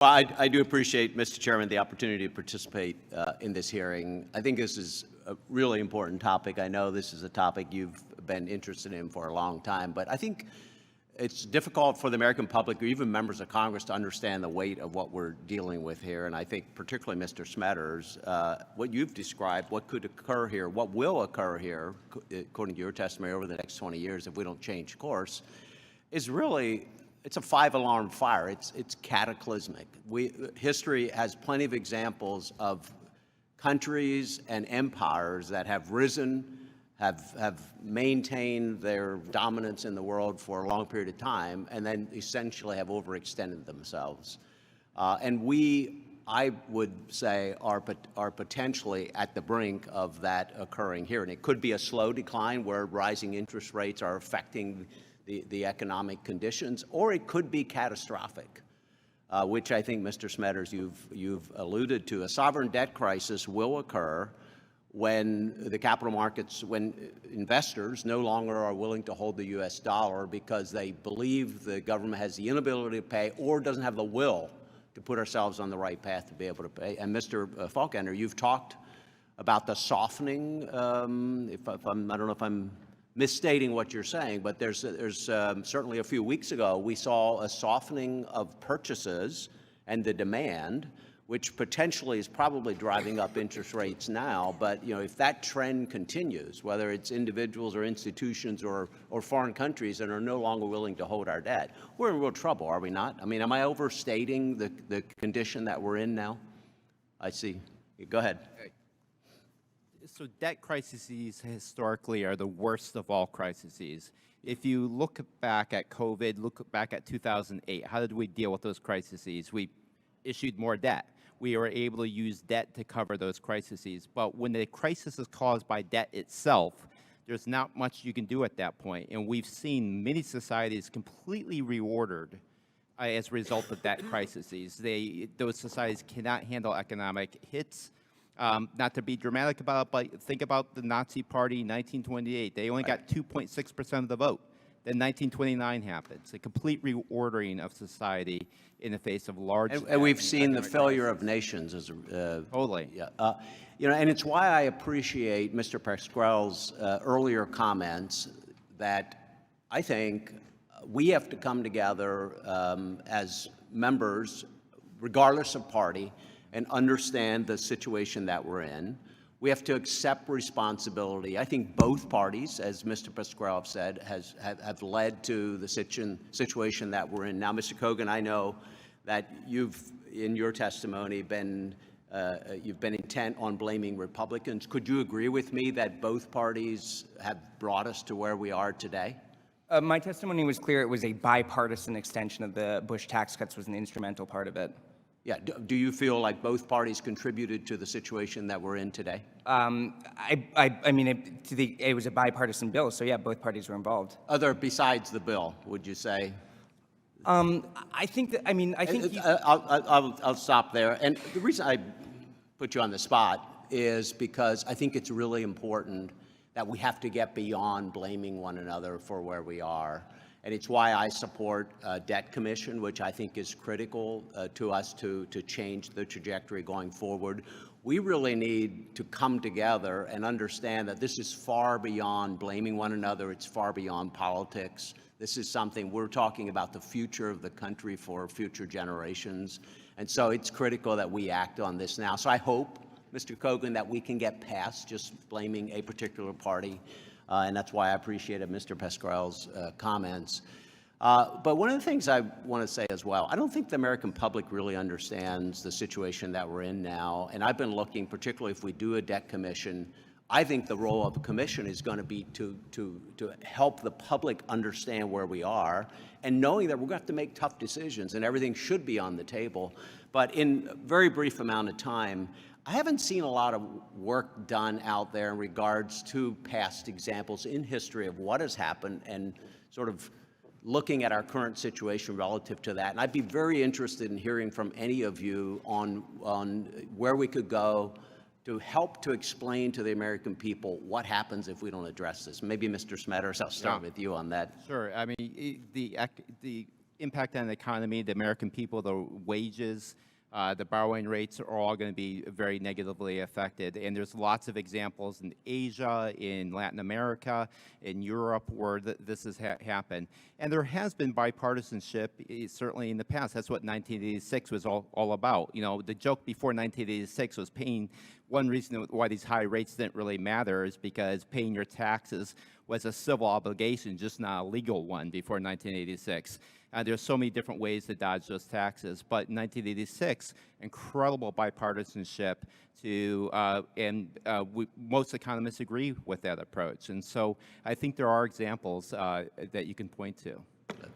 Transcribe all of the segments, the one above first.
Well, I do appreciate, Mr. Chairman, the opportunity to participate in this hearing. I think this is a really important topic. I know this is a topic you've been interested in for a long time, but I think it's difficult for the American public or even members of Congress to understand the weight of what we're dealing with here. And I think particularly Mr. Smetters, what you've described, what could occur here, what will occur here, according to your testimony, over the next 20 years if we don't change course, is really, it's a five-alarm fire. It's cataclysmic. History has plenty of examples of countries and empires that have risen, have maintained their dominance in the world for a long period of time, and then essentially have overextended themselves. And we, I would say, are potentially at the brink of that occurring here. And it could be a slow decline where rising interest rates are affecting the economic conditions, or it could be catastrophic, which I think, Mr. Smetters, you've alluded to. A sovereign debt crisis will occur when the capital markets, when investors no longer are willing to hold the U.S. dollar because they believe the government has the inability to pay or doesn't have the will to put ourselves on the right path to be able to pay. And Mr. Falkender, you've talked about the softening, I don't know if I'm misstating what you're saying, but there's certainly a few weeks ago, we saw a softening of purchases and the demand, which potentially is probably driving up interest rates now. But if that trend continues, whether it's individuals or institutions or foreign countries that are no longer willing to hold our debt, we're in real trouble, are we not? I mean, am I overstating the condition that we're in now? I see. Go ahead. So debt crises historically are the worst of all crises. If you look back at COVID, look back at 2008, how did we deal with those crises? We issued more debt. We were able to use debt to cover those crises. But when the crisis is caused by debt itself, there's not much you can do at that point. And we've seen many societies completely reordered as a result of debt crises. Those societies cannot handle economic hits. Not to be dramatic about it, but think about the Nazi Party in 1928. They only got 2.6% of the vote. Then 1929 happens, a complete reordering of society in the face of large. And we've seen the failure of nations as totally. Yeah. And it's why I appreciate Mr. Pascrell's earlier comments that I think we have to come together as members, regardless of party, and understand the situation that we're in. We have to accept responsibility. I think both parties, as Mr. Pascrell said, have led to the situation that we're in now. Mr. Kogan, I know that you've, in your testimony, you've been intent on blaming Republicans. Could you agree with me that both parties have brought us to where we are today? My testimony was clear. It was a bipartisan extension of the Bush tax cuts was an instrumental part of it. Yeah. Do you feel like both parties contributed to the situation that we're in today? I mean, it was a bipartisan bill, so yeah, both parties were involved. Besides the bill, would you say? I think that. I mean, I think. I'll stop there. And the reason I put you on the spot is because I think it's really important that we have to get beyond blaming one another for where we are. And it's why I support a debt commission, which I think is critical to us to change the trajectory going forward. We really need to come together and understand that this is far beyond blaming one another. It's far beyond politics. This is something we're talking about the future of the country for future generations. And so it's critical that we act on this now. So I hope, Mr. Kogan, that we can get past just blaming a particular party. And that's why I appreciated Mr. Pascrell's comments. But one of the things I want to say as well, I don't think the American public really understands the situation that we're in now. And I've been looking, particularly if we do a debt commission, I think the role of the commission is going to be to help the public understand where we are and knowing that we're going to have to make tough decisions and everything should be on the table. But in a very brief amount of time, I haven't seen a lot of work done out there in regards to past examples in history of what has happened and sort of looking at our current situation relative to that. And I'd be very interested in hearing from any of you on where we could go to help to explain to the American people what happens if we don't address this. Maybe Mr. Smetters, I'll start with you on that. Sure. I mean, the impact on the economy, the American people, the wages, the borrowing rates are all going to be very negatively affected. And there's lots of examples in Asia, in Latin America, in Europe where this has happened. And there has been bipartisanship, certainly in the past. That's what 1986 was all about. You know, the joke before 1986 was one reason why these high rates didn't really matter is because paying your taxes was a civil obligation, just not a legal one before 1986. There's so many different ways to dodge those taxes. But in 1986, incredible bipartisanship most economists agree with that approach. And so I think there are examples that you can point to.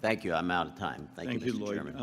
Thank you. I'm out of time. Thank you, Mr. Lloyd. Chairman.